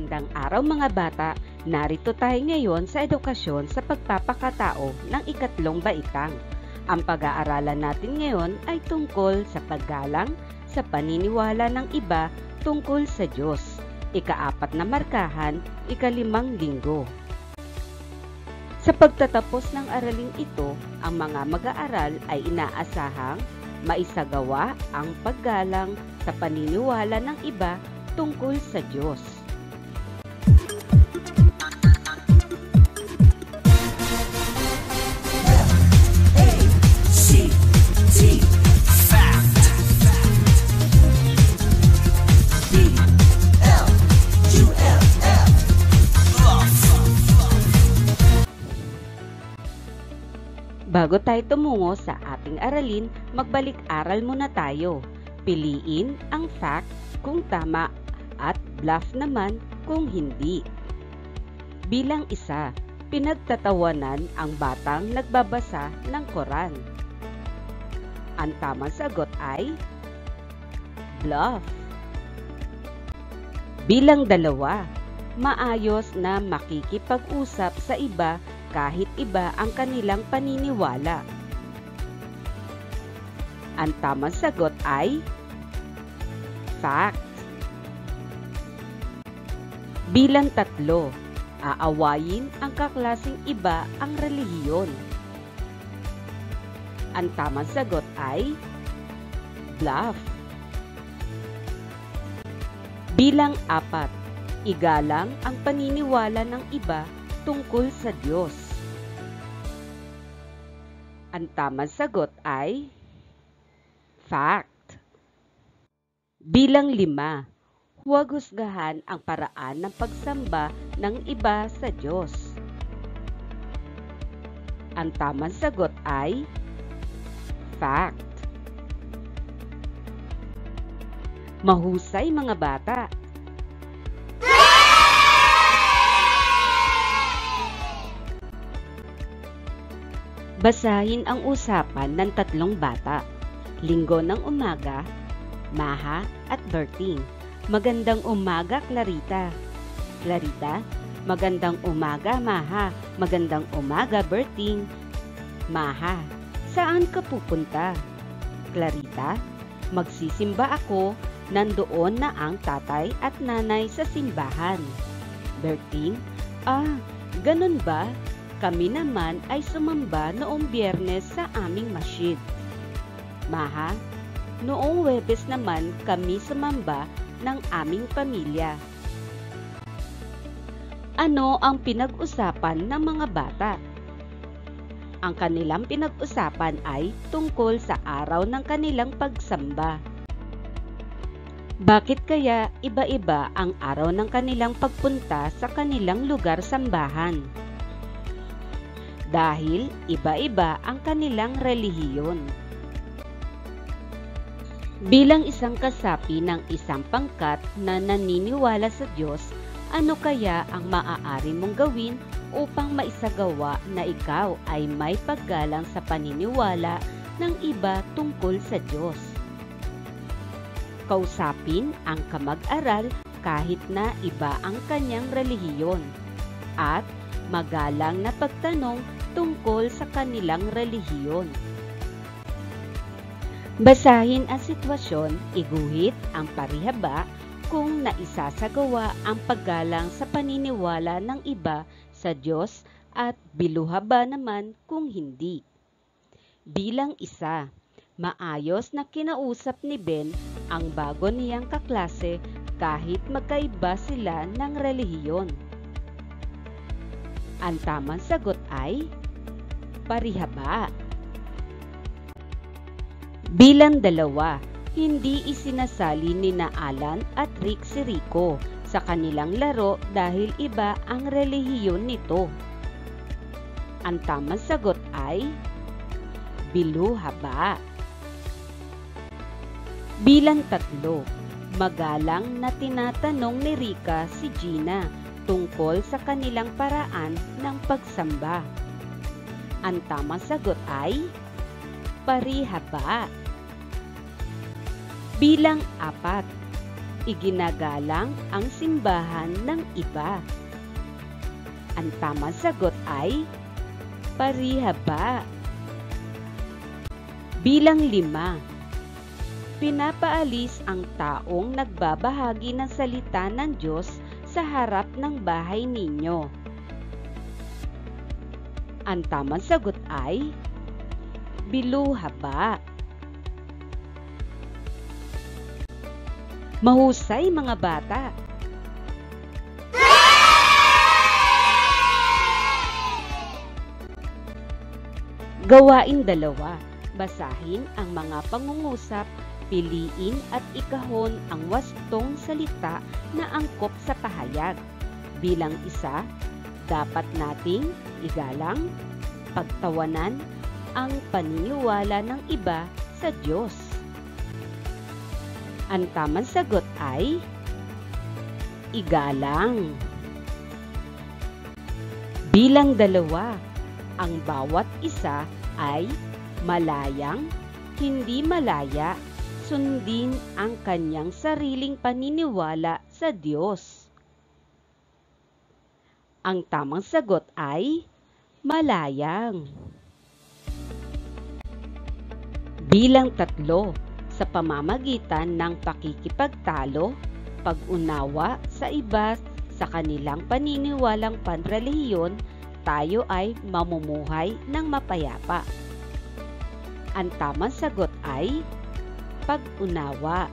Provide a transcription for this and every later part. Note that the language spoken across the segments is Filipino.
Magandang araw mga bata, narito tayo ngayon sa edukasyon sa pagpapakatao ng ikatlong baitang. Ang pag-aaralan natin ngayon ay tungkol sa paggalang sa paniniwala ng iba tungkol sa Diyos. Ika-4 na markahan, ika-5 linggo. Sa pagtatapos ng araling ito, ang mga mag-aaral ay inaasahang maisagawa ang paggalang sa paniniwala ng iba tungkol sa Diyos. Bago tayo tumungo sa ating aralin, magbalik-aral muna tayo. Piliin ang fact kung tama at bluff naman kung hindi. Bilang 1, pinagtatawanan ang batang nagbabasa ng Quran. Ang tamang sagot ay bluff. Bilang 2, maayos na makikipag-usap sa iba kahit iba ang kanilang paniniwala. Ang tamang sagot ay fact. Bilang 3, aawayin ang kaklaseng iba ang relihiyon. Ang tamang sagot ay bluff. Bilang 4, igalang ang paniniwala ng iba tungkol sa Diyos. Ang tamang sagot ay fact. Bilang 5, huwag husgahan ang paraan ng pagsamba ng iba sa Diyos. Ang tamang sagot ay fact. Mahusay mga bata. Basahin ang usapan ng 3 bata. Linggo ng umaga, Maha at Berting. Magandang umaga, Clarita. Clarita, magandang umaga, Maha. Magandang umaga, Berting. Maha, saan ka pupunta? Clarita, magsisimba ako. Nandoon na ang tatay at nanay sa simbahan. Berting, ganun ba? Kami naman ay sumamba noong Biyernes sa aming masjid. Maha, noong Huwebes naman kami sumamba ng aming pamilya. Ano ang pinag-usapan ng mga bata? Ang kanilang pinag-usapan ay tungkol sa araw ng kanilang pagsamba. Bakit kaya iba-iba ang araw ng kanilang pagpunta sa kanilang lugar sambahan? Dahil iba-iba ang kanilang relihiyon. Bilang isang kasapi ng isang pangkat na naniniwala sa Diyos, ano kaya ang maaari mong gawin upang maisagawa na ikaw ay may paggalang sa paniniwala ng iba tungkol sa Diyos? Kausapin ang kamag-aral kahit na iba ang kanyang relihiyon at magalang na pagtanong tungkol sa kanilang relihiyon. Basahin ang sitwasyon, iguhit ang parihaba kung naisasagawa ang paggalang sa paniniwala ng iba sa Diyos at biluhaba naman kung hindi. Bilang 1, maayos na kinausap ni Ben ang bago niyang kaklase kahit magkaiba sila ng relihiyon. Ang tamang sagot ay parihaba. Bilang 2, hindi isinasali ni Alan at Rick si Rico sa kanilang laro dahil iba ang relihiyon nito. Ang tamang sagot ay biluhaba. Bilang 3, magalang na tinatanong ni Rika si Gina tungkol sa kanilang paraan ng pagsamba. Ang tamang sagot ay parihaba. Bilang 4, Iginagalang ang simbahan ng iba. Ang tamang sagot ay parihaba. Bilang 5. Pinapaalis ang taong nagbabahagi ng salita ng Diyos sa harap ng bahay ninyo. Ang tamang sagot ay biluhaba. Mahusay mga bata! Gawain 2. Basahin ang mga pangungusap, piliin at ikahon ang wastong salita na angkop sa pahayag. Bilang 1, dapat nating igalang, pagtawanan ang paniniwala ng iba sa Diyos. Ang tamang sagot ay igalang. Bilang 2, ang bawat isa ay malayang, hindi malaya, sundin ang kanyang sariling paniniwala sa Diyos. Ang tamang sagot ay malayang. Bilang 3, sa pamamagitan ng pakikipagtalo, pag-unawa sa iba sa kanilang paniniwalang panrelihiyon, tayo ay mamumuhay ng mapayapa. Ang tamang sagot ay pag-unawa.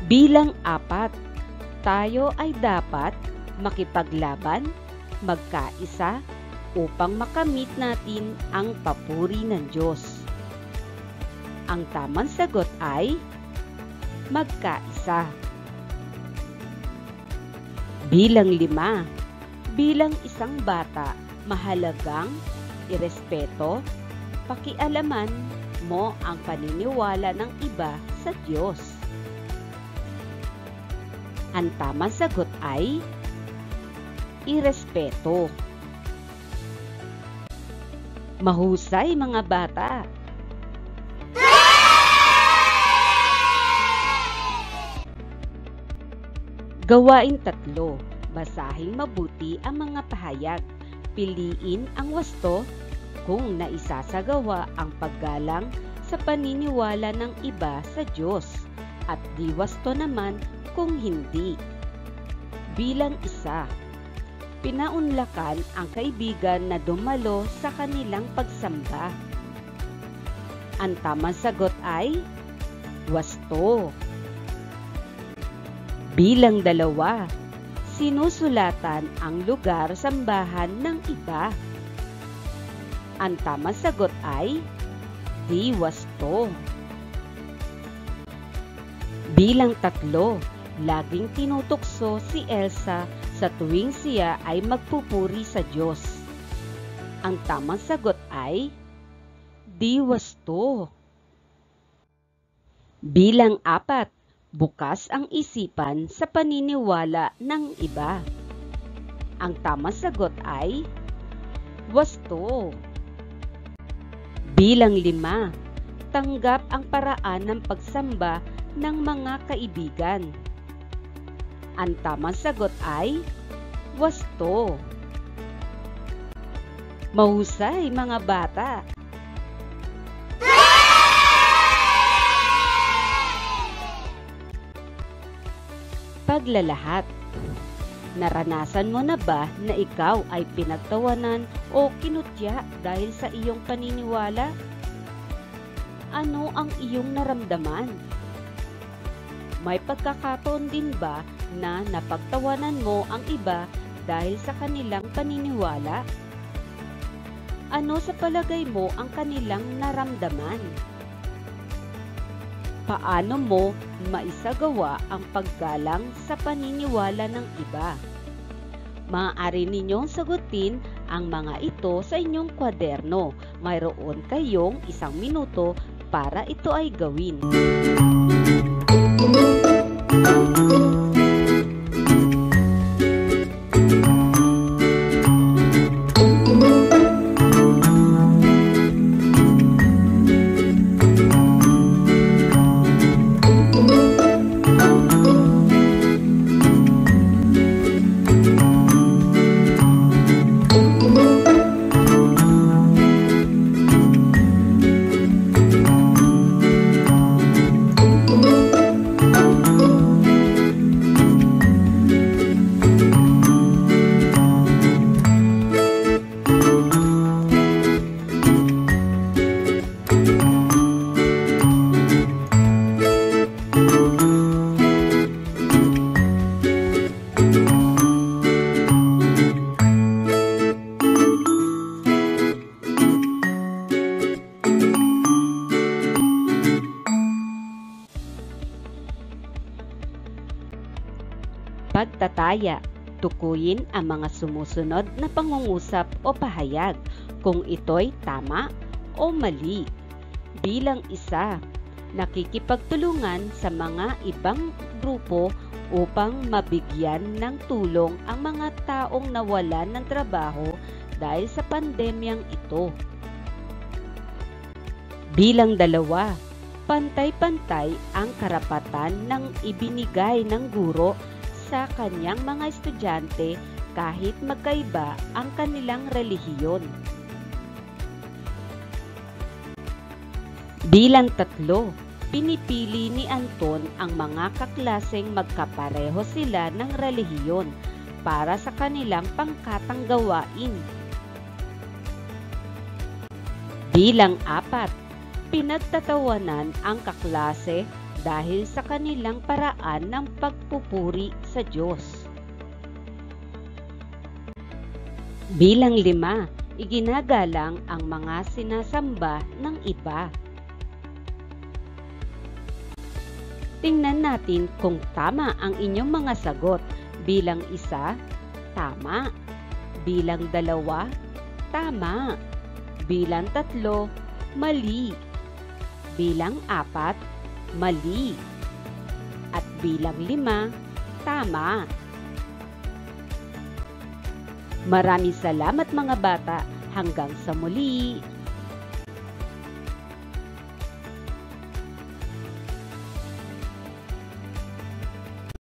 Bilang 4, tayo ay dapat makipaglaban, magkaisa upang makamit natin ang papuri ng Diyos. Ang tamang sagot ay magkaisa. Bilang 5, bilang isang bata, mahalagang irespeto, pakialaman mo ang paniniwala ng iba sa Diyos. Ang tamang sagot ay irespeto. Mahusay mga bata! Gawain 3. Basahin mabuti ang mga pahayag. Piliin ang wasto kung naisasagawa ang paggalang sa paniniwala ng iba sa Diyos at di wasto naman kung hindi. Bilang 1, pinaunlakan ang kaibigan na dumalo sa kanilang pagsamba. Ang tamang sagot ay wasto. Bilang 2, sinusulatan ang lugar sambahan ng iba. Ang tamang sagot ay di wasto. Bilang 3, laging tinutukso si Elsa sa tuwing siya ay magpupuri sa Diyos. Ang tamang sagot ay di wasto. Bilang 4, bukas ang isipan sa paniniwala ng iba. Ang tamang sagot ay wasto. Bilang 5, tanggap ang paraan ng pagsamba ng mga kaibigan. Ang tamang sagot ay wasto. Mahusay mga bata! Paglalahat. Naranasan mo na ba na ikaw ay pinagtawanan o kinutya dahil sa iyong paniniwala? Ano ang iyong naramdaman? May pagkakataon din ba na napagtawanan mo ang iba dahil sa kanilang paniniwala? Ano sa palagay mo ang kanilang naramdaman? Paano mo maisagawa ang paggalang sa paniniwala ng iba? Maaari ninyong sagutin ang mga ito sa inyong kwaderno. Mayroon kayong 1 minuto para ito ay gawin. Payo. Tukuyin ang mga sumusunod na pangungusap o pahayag kung ito'y tama o mali. Bilang 1, nakikipagtulungan sa mga ibang grupo upang mabigyan ng tulong ang mga taong nawalan ng trabaho dahil sa pandemyang ito. Bilang 2, pantay-pantay ang karapatan ng ibinigay ng guro sa kanyang mga estudyante kahit magkaiba ang kanilang relihiyon. Bilang 3, pinipili ni Anton ang mga kaklaseng magkapareho sila ng relihiyon para sa kanilang pangkatang gawain. Bilang 4, pinagtatawanan ang kaklase dahil sa kanilang paraan ng pagpupuri sa Diyos. Bilang 5, iginagalang ang mga sinasamba ng iba. Tingnan natin kung tama ang inyong mga sagot. Bilang 1, tama. Bilang 2, tama. Bilang 3, mali. Bilang 4, mali. At bilang 5, tama. Maraming salamat mga bata. Hanggang sa muli.